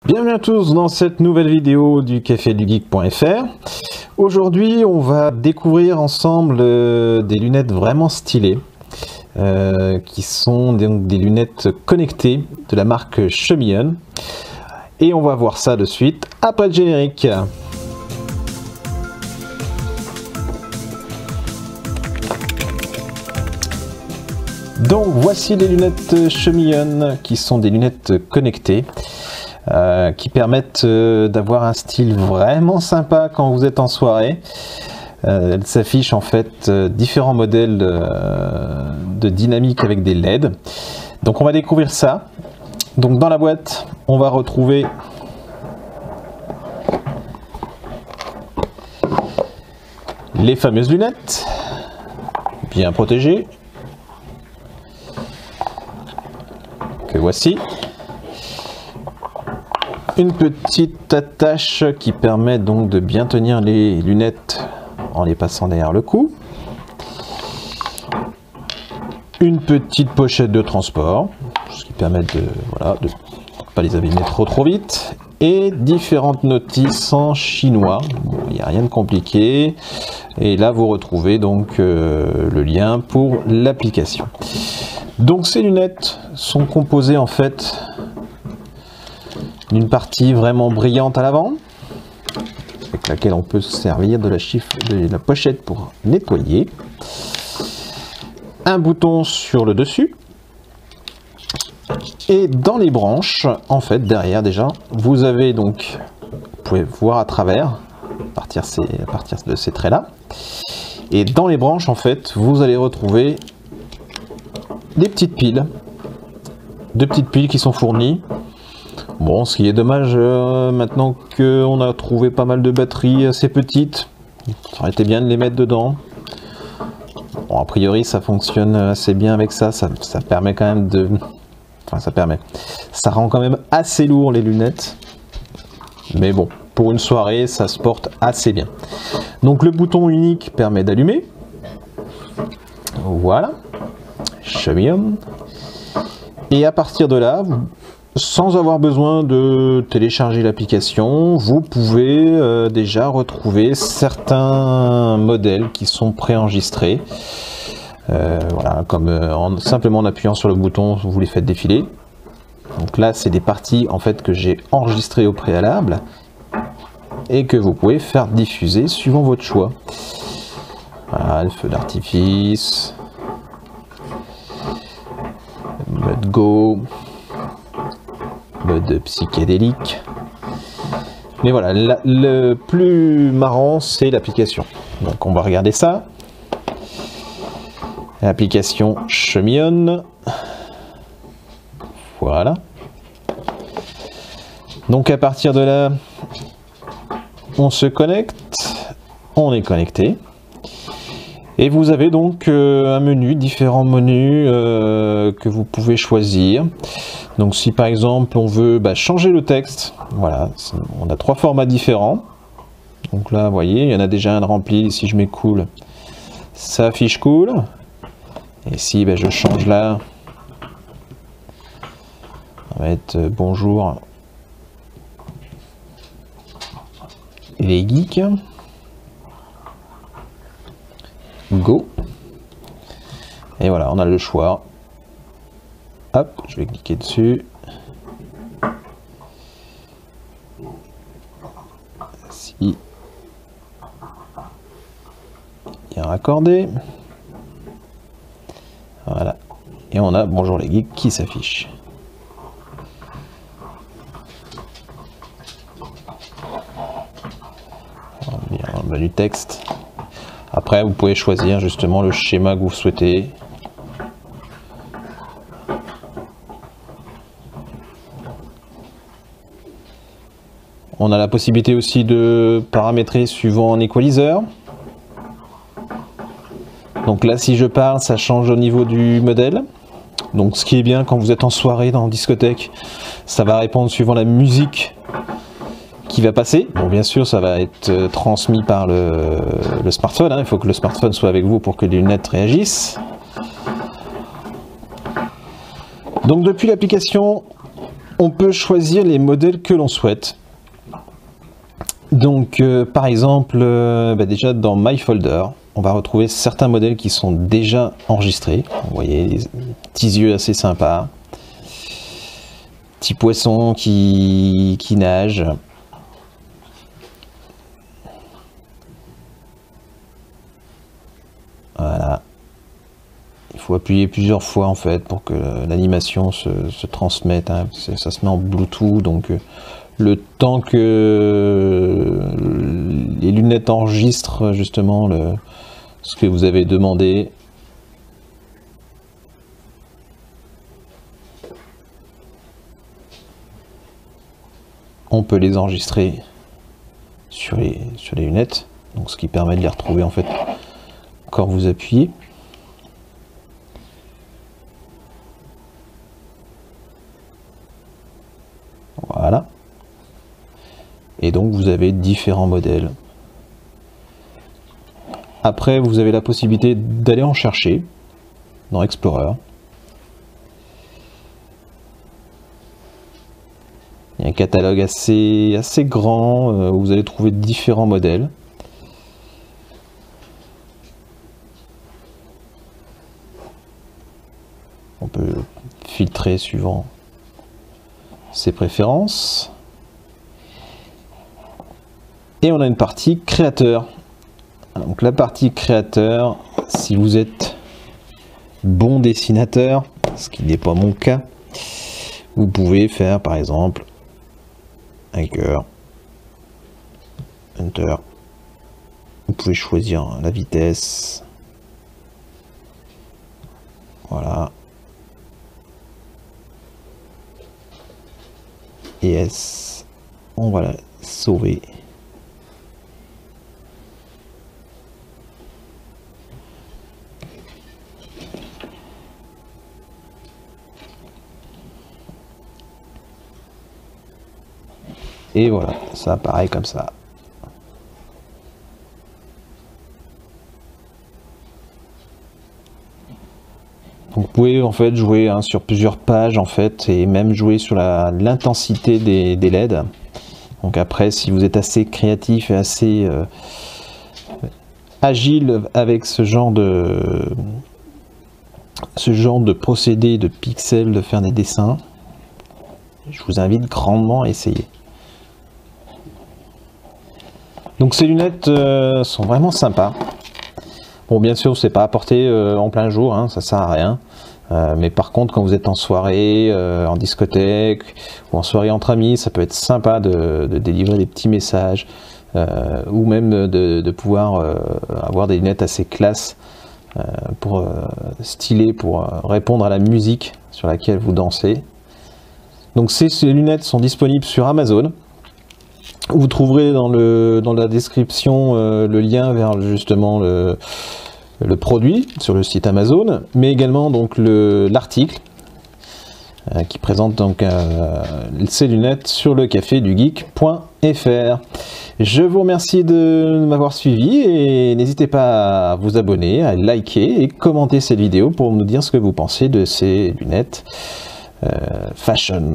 Bienvenue à tous dans cette nouvelle vidéo du café-du-geek.fr. Aujourd'hui, on va découvrir ensemble des lunettes vraiment stylées, qui sont donc des lunettes connectées de la marque Chemillon. Et on va voir ça de suite après le générique. Donc voici les lunettes Chemillon, qui sont des lunettes connectées. Qui permettent d'avoir un style vraiment sympa quand vous êtes en soirée. Elles s'affichent en fait différents modèles de dynamique avec des LED. Donc on va découvrir ça. Donc dans la boîte, on va retrouver les fameuses lunettes, bien protégées, que voici. Une petite attache qui permet donc de bien tenir les lunettes en les passant derrière le cou. Une petite pochette de transport, ce qui permet de ne pas les abîmer trop vite. Et différentes notices en chinois. Bon, il n'y a rien de compliqué. Et là, vous retrouvez donc le lien pour l'application. Donc ces lunettes sont composées en fait d'une partie vraiment brillante à l'avant, avec laquelle on peut se servir de la pochette pour nettoyer. Un bouton sur le dessus. Et dans les branches, en fait, derrière déjà, vous avez donc, vous pouvez voir à travers, à partir de ces traits-là. Et dans les branches, en fait, vous allez retrouver des petites piles. Deux petites piles qui sont fournies. Bon, ce qui est dommage, maintenant qu'on a trouvé pas mal de batteries assez petites, ça aurait été bien de les mettre dedans. Bon, a priori, ça fonctionne assez bien avec ça, ça permet quand même de... Enfin, ça rend quand même assez lourd les lunettes. Mais bon, pour une soirée, ça se porte assez bien. Donc le bouton unique permet d'allumer. Voilà. Chemillon. Et à partir de là, sans avoir besoin de télécharger l'application, vous pouvez déjà retrouver certains modèles qui sont préenregistrés. Voilà, comme simplement en appuyant sur le bouton, vous les faites défiler. Donc là, c'est des parties en fait que j'ai enregistrées au préalable et que vous pouvez faire diffuser suivant votre choix. Voilà, le feu d'artifice, mode go, mode psychédélique. Mais voilà, le plus marrant, c'est l'application. Donc on va regarder ça. L'application Chemillon. Voilà. Donc à partir de là, on se connecte. On est connecté. Et vous avez donc un menu, différents menus que vous pouvez choisir. Donc si par exemple on veut changer le texte, voilà, on a trois formats différents. Donc là, vous voyez, il y en a déjà un de rempli. Si je mets cool, ça affiche cool. Et si je change là, on va être bonjour les geeks. Go. Et voilà, on a le choix. Hop, je vais cliquer dessus. Si il y a un raccordé. Voilà. Et on a bonjour les geeks qui s'affiche. On va venir dans le menu texte. Après, vous pouvez choisir justement le schéma que vous souhaitez. On a la possibilité aussi de paramétrer suivant un equalizer. Donc là, si je parle, ça change au niveau du modèle. Donc ce qui est bien quand vous êtes en soirée, dans une discothèque, ça va répondre suivant la musique qui va passer. Bon, bien sûr, ça va être transmis par le smartphone. Il faut que le smartphone soit avec vous pour que les lunettes réagissent. Donc depuis l'application, on peut choisir les modèles que l'on souhaite. Donc par exemple, déjà dans My Folder, on va retrouver certains modèles qui sont déjà enregistrés. Vous voyez, les petits yeux assez sympas. Petit poisson qui nage. Voilà. Il faut appuyer plusieurs fois en fait pour que l'animation se transmette. Hein. Ça se met en Bluetooth, donc le temps que les lunettes enregistrent justement ce que vous avez demandé. On peut les enregistrer sur les lunettes, donc ce qui permet de les retrouver en fait quand vous appuyez. Voilà. Et donc vous avez différents modèles. Après, vous avez la possibilité d'aller en chercher dans Explorer. Il y a un catalogue assez grand où vous allez trouver différents modèles. On peut filtrer suivant ses préférences. Et on a une partie créateur. Donc la partie créateur, si vous êtes bon dessinateur, ce qui n'est pas mon cas, vous pouvez faire par exemple un cœur, Enter. Vous pouvez choisir la vitesse. Voilà. Yes. On va la sauver. Et voilà, ça apparaît comme ça. Donc vous pouvez en fait jouer sur plusieurs pages en fait, et même jouer sur l'intensité des LED. Donc après, si vous êtes assez créatif et assez agile avec ce genre de procédé de pixels, de faire des dessins, je vous invite grandement à essayer. Donc ces lunettes sont vraiment sympas. Bon, bien sûr, c'est pas à porter en plein jour, hein, ça sert à rien. Mais par contre, quand vous êtes en soirée, en discothèque ou en soirée entre amis, ça peut être sympa de délivrer des petits messages ou même de pouvoir avoir des lunettes assez classe pour stylées, pour répondre à la musique sur laquelle vous dansez. Donc ces lunettes sont disponibles sur Amazon. Vous trouverez dans la description le lien vers justement le produit sur le site Amazon, mais également donc l'article qui présente donc ces lunettes sur le cafédugeek.fr. Je vous remercie de m'avoir suivi et n'hésitez pas à vous abonner, à liker et commenter cette vidéo pour nous dire ce que vous pensez de ces lunettes fashion.